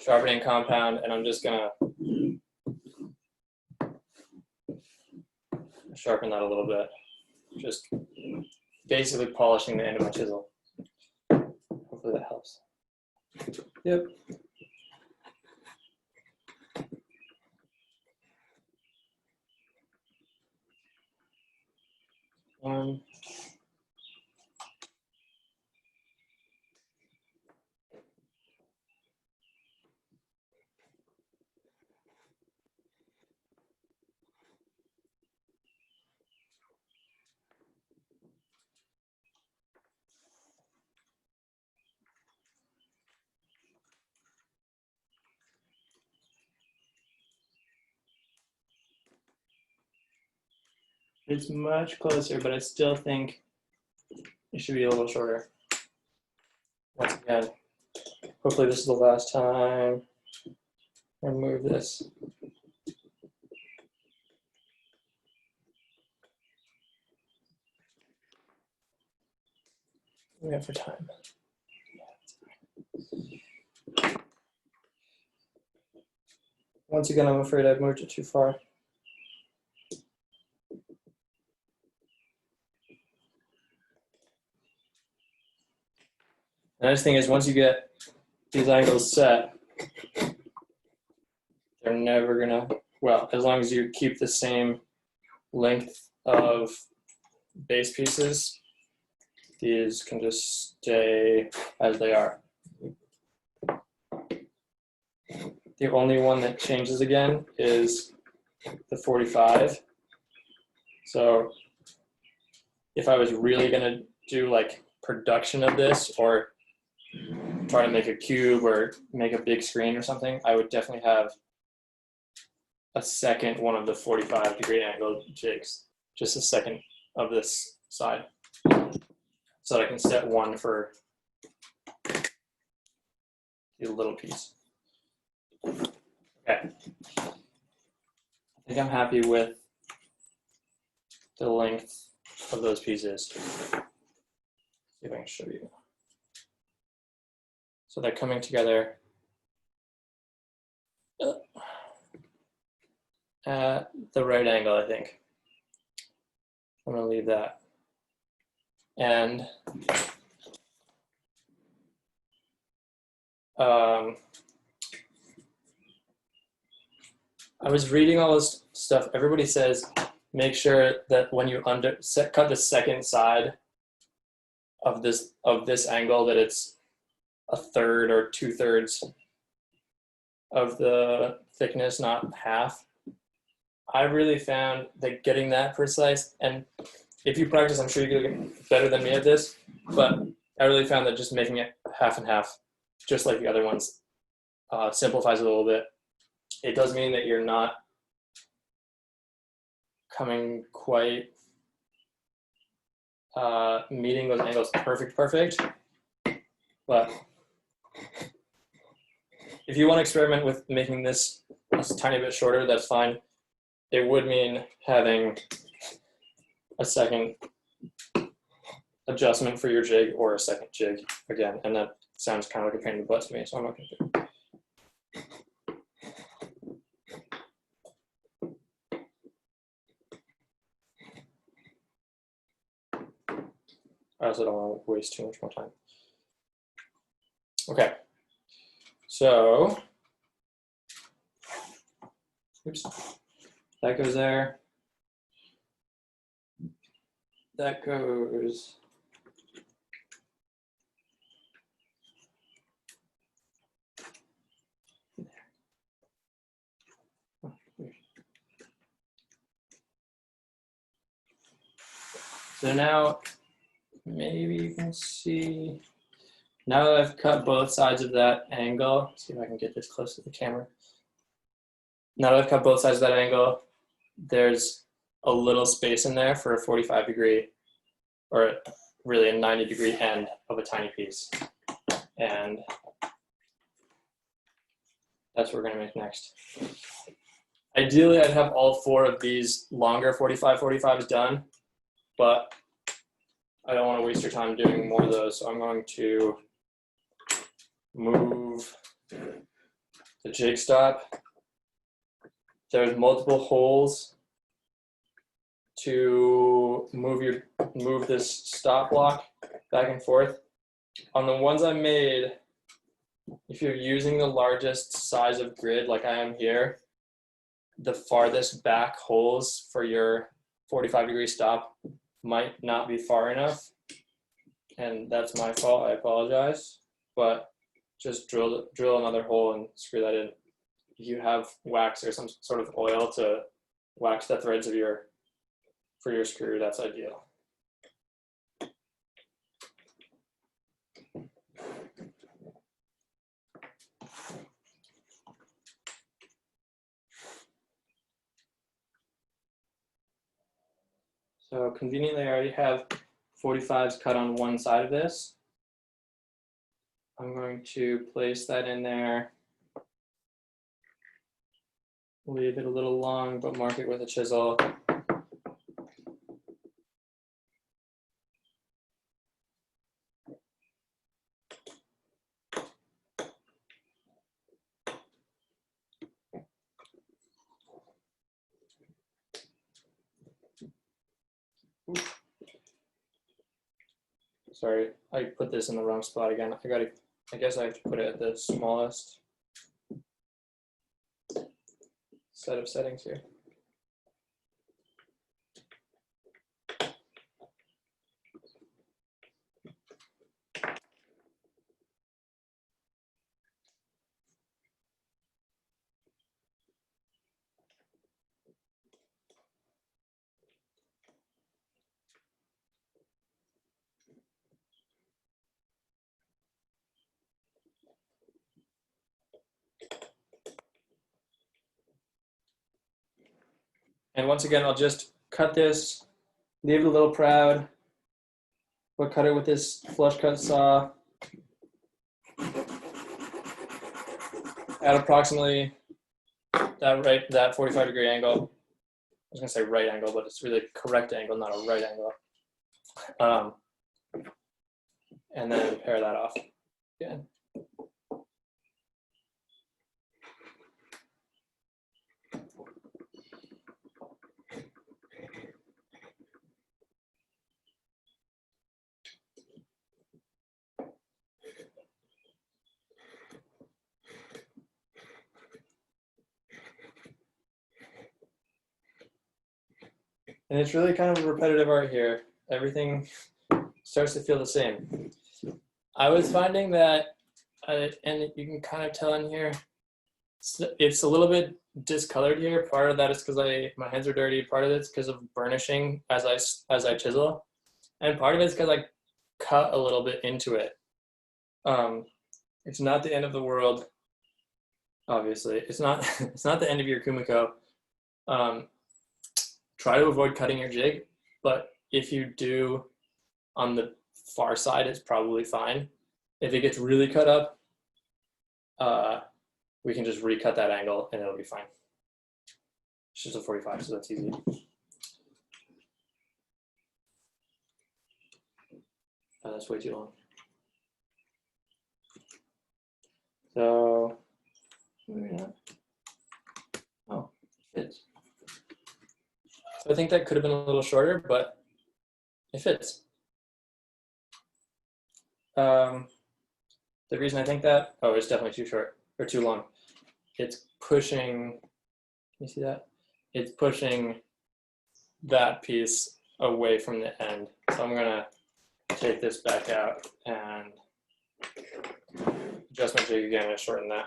sharpening compound, and I'm just gonna sharpen that a little bit. Just basically polishing the end of my chisel. Hopefully that helps. Yep. It's much closer, but I still think it should be a little shorter. Once again, hopefully this is the last time I move this. We have for time. Once again, I'm afraid I've moved it too far. The nice thing is once you get these angles set, they're never gonna, well, as long as you keep the same length of base pieces, these can just stay as they are. The only one that changes again is the 45. So if I was really gonna do like production of this or try to make a cube or make a big screen or something, I would definitely have a second one of the 45-degree angle jigs, just a second of this side, so that I can set one for the little piece. Okay, I think I'm happy with the length of those pieces. See if I can show you. So they're coming together at the right angle, I think. I'm gonna leave that. And I was reading all this stuff. Everybody says make sure that when you cut the second side of this angle, that it's a third or 2/3 of the thickness, not half. I really found that getting that precise, and if you practice, I'm sure you're gonna get better than me at this, but I really found that just making it half and half, just like the other ones, simplifies it a little bit. It does mean that you're not coming quite meeting those angles perfect, but if you want to experiment with making this a tiny bit shorter, that's fine. It would mean having a second adjustment for your jig or a second jig again, and that sounds kind of like a pain in the butt to me, so I'm not going to do it. I also don't want to waste too much more time. Okay, so, oops, that goes there. That goes there. So now, maybe you can see, now that I've cut both sides of that angle, see if I can get this close to the camera. Now that I've cut both sides of that angle, there's a little space in there for a 45-degree, or really a 90-degree end of a tiny piece. And that's what we're gonna make next. Ideally, I'd have all 4 of these longer 45-45s done, but I don't want to waste your time doing more of those, so I'm going to move the jig stop. There's multiple holes to move this stop block back and forth. On the ones I made, if you're using the largest size of grid like I am here, the farthest back holes for your 45-degree stop might not be far enough, and that's my fault. I apologize, but just drill another hole and screw that in. If you have wax or some sort of oil to wax the threads of your screw, that's ideal. So conveniently, I already have 45s cut on one side of this. I'm going to place that in there, leave it a little long, but mark it with a chisel. Sorry, I put this in the wrong spot again. I guess I have to put it at the smallest. set of settings here. And once again, I'll just cut this, leave it a little proud, but cut it with this flush cut saw at approximately that 45-degree angle. I was gonna say right angle, but it's really correct angle, not a right angle. And then pare that off again. And it's really kind of a repetitive art here. Everything starts to feel the same. I was finding that, and you can kind of tell in here, it's a little bit discolored here. Part of that is because my hands are dirty. Part of it's because of burnishing as I chisel, and part of it's because I cut a little bit into it. It's not the end of the world. Obviously, it's not the end of your Kumiko. Try to avoid cutting your jig, but if you do on the far side, it's probably fine. If it gets really cut up, we can just recut that angle and it'll be fine. It's just a 45, so that's easy. That's way too long. So, maybe not. Oh, it fits. So I think that could have been a little shorter, but it fits. The reason I think that, oh, it's definitely too short or too long. It's pushing, can you see that? It's pushing that piece away from the end. So I'm gonna take this back out and adjust my jig again and shorten that.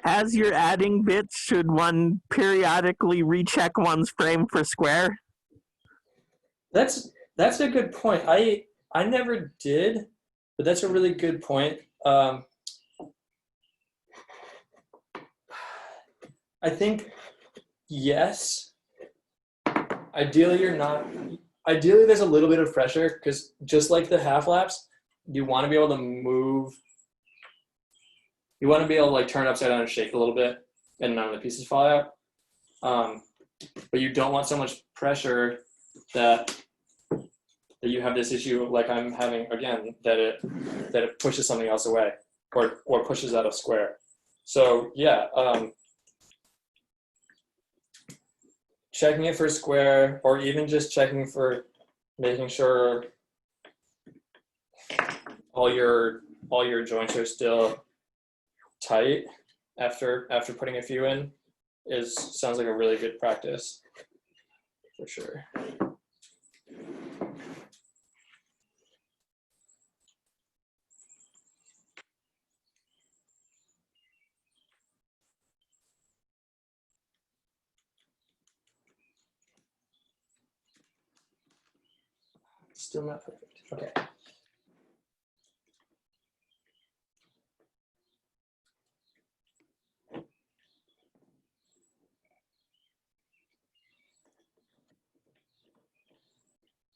As you're adding bits, should one periodically recheck one's frame for square?
That's a good point. I never did, but that's a really good point. I think yes. Ideally, you're not. Ideally, there's a little bit of pressure because just like the half laps, you want to be able to move. You want to be able to like turn upside down and shake a little bit, and none of the pieces fall out. But you don't want so much pressure that you have this issue like I'm having again, that it pushes something else away or pushes out of square. So yeah, checking it for square, or even just checking for making sure all your joints are still tight after putting a few in sounds like a really good practice for sure. Still not perfect. Okay.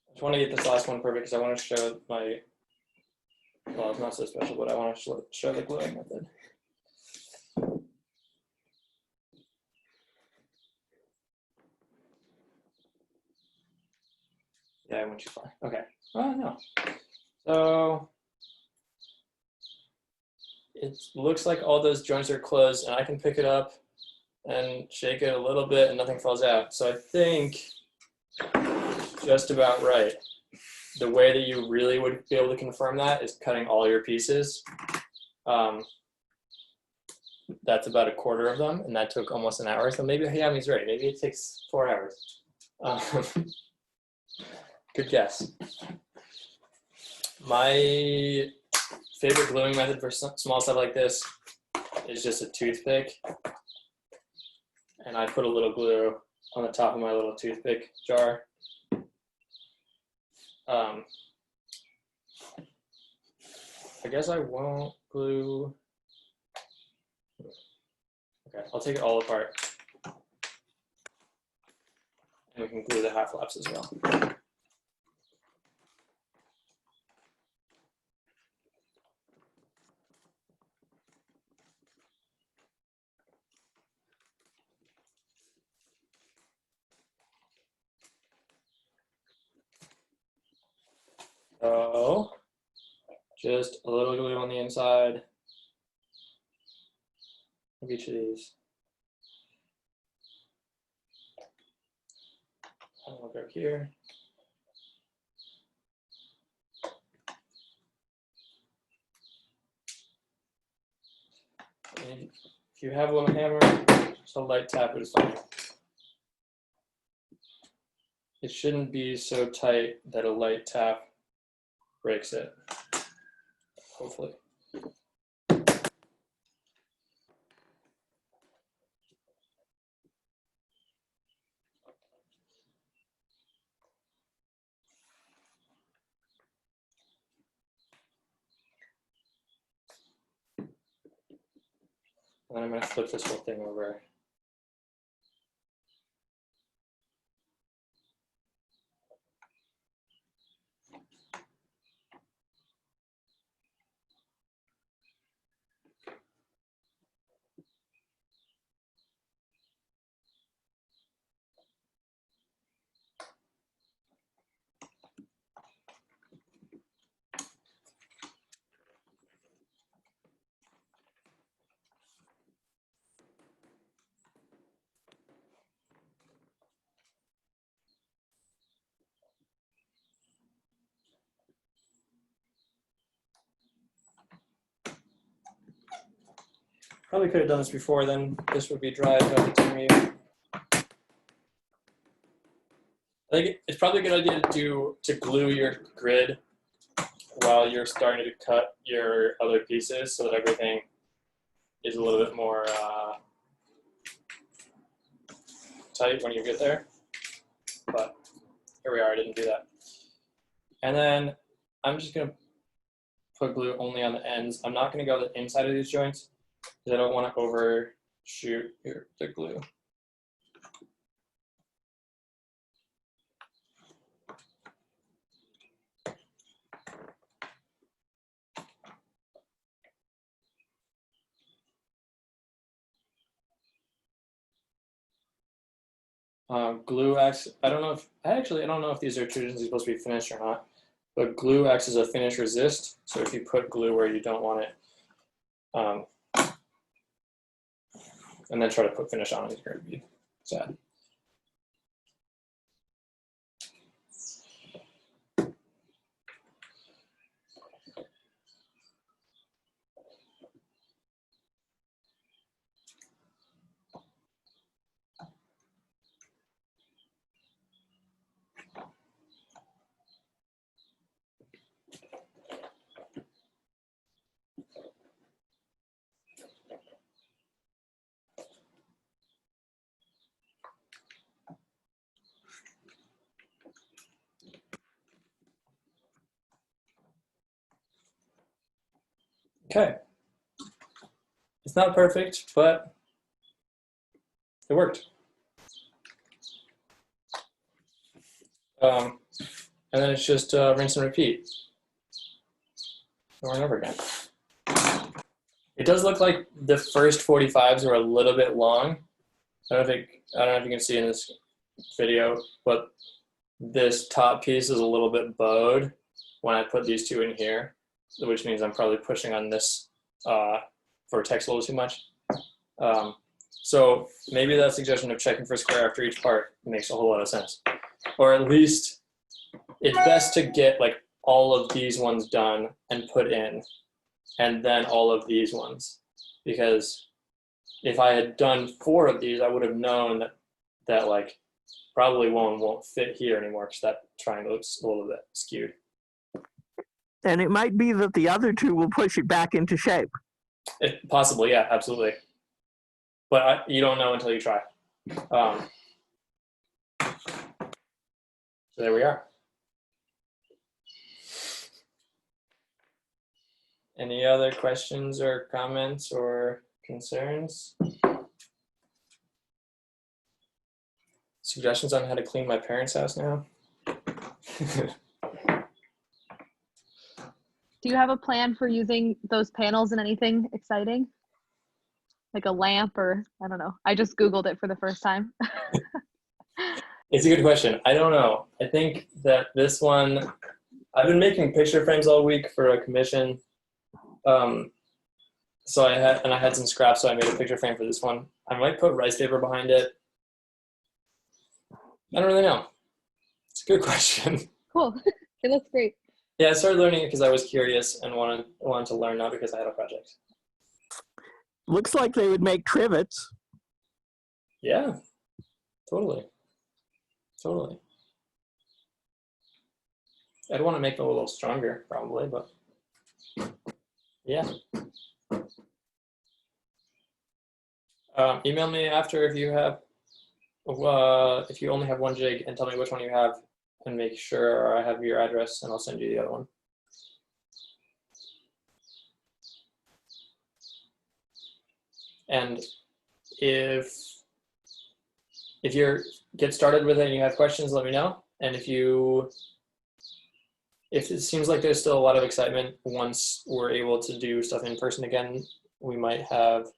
I just want to get this last one perfect because I want to show my, well, it's not so special, but I want to show the gluing method. Yeah, I went too far. Okay. Oh, no. So it looks like all those joints are closed, and I can pick it up and shake it a little bit and nothing falls out. So I think just about right. The way that you really would be able to confirm that is cutting all your pieces. That's about a quarter of them, and that took almost an hour. So maybe Hayami's right. Maybe it takes 4 hours. Good guess. My favorite gluing method for small stuff like this is just a toothpick. And I put a little glue on the top of my little toothpick jar. I guess I won't glue. Okay, I'll take it all apart. And we can glue the half laps as well. So, just a little glue on the inside of each of these. And we'll go here. And if you have a little hammer, just a light tap is fine. It shouldn't be so tight that a light tap breaks it, hopefully. And then I'm going to flip this whole thing over. Probably could have done this before, then this would be dry by the time you. I think it's probably a good idea to glue your grid while you're starting to cut your other pieces so that everything is a little bit more tight when you get there. But here we are, I didn't do that. And then I'm just gonna put glue only on the ends. I'm not gonna go the inside of these joints because I don't want to overshoot the glue. Glue acts, I don't know if these are traditionally supposed to be finished or not, but glue acts as a finish resist. So if you put glue where you don't want it, and then try to put finish on it, you're going to be sad. Okay. It's not perfect, but it worked. And then it's just rinse and repeat over and over again. It does look like the first 45s are a little bit long. I don't know if you can see in this video, but this top piece is a little bit bowed when I put these two in here, which means I'm probably pushing on this vertex a little too much. So maybe that suggestion of checking for square after each part makes a whole lot of sense. Or at least it's best to get like all of these ones done and put in, and then all of these ones. Because if I had done 4 of these, I would have known that like probably one won't fit here anymore because that triangle looks a little bit skewed.
And it might be that the other 2 will push it back into shape.
Possibly, yeah, absolutely. But you don't know until you try. So there we are. Any other questions or comments or concerns? Suggestions on how to clean my parents' house now?
Do you have a plan for using those panels in anything exciting? Like a lamp or, I don't know. I just Googled it for the first time.
It's a good question. I don't know. I think that this one, I've been making picture frames all week for a commission. So I had some scraps, so I made a picture frame for this one. I might put rice paper behind it. I don't really know. It's a good question.
Cool. It looks great.
Yeah, I started learning it because I was curious and wanted to learn, not because I had a project.
Looks like they would make trivets.
Yeah, totally. Totally. I'd want to make them a little stronger, probably, but yeah. Email me after if you have, if you only have 1 jig, and tell me which one you have, and make sure I have your address, and I'll send you the other one. And if you get started with it and you have questions, let me know. And if it seems like there's still a lot of excitement once we're able to do stuff in person again, we might have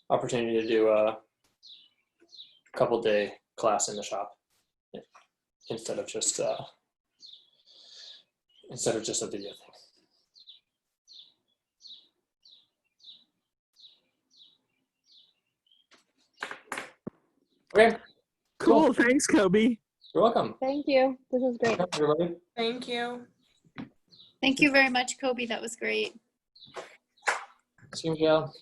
opportunity to do a couple-day class in the shop instead of just a video thing. Okay.
Cool. Thanks, Kobe.
You're welcome.
Thank you. This is great.
Everybody.
Thank you.
Thank you very much, Kobe. That was great.
See you, Michelle.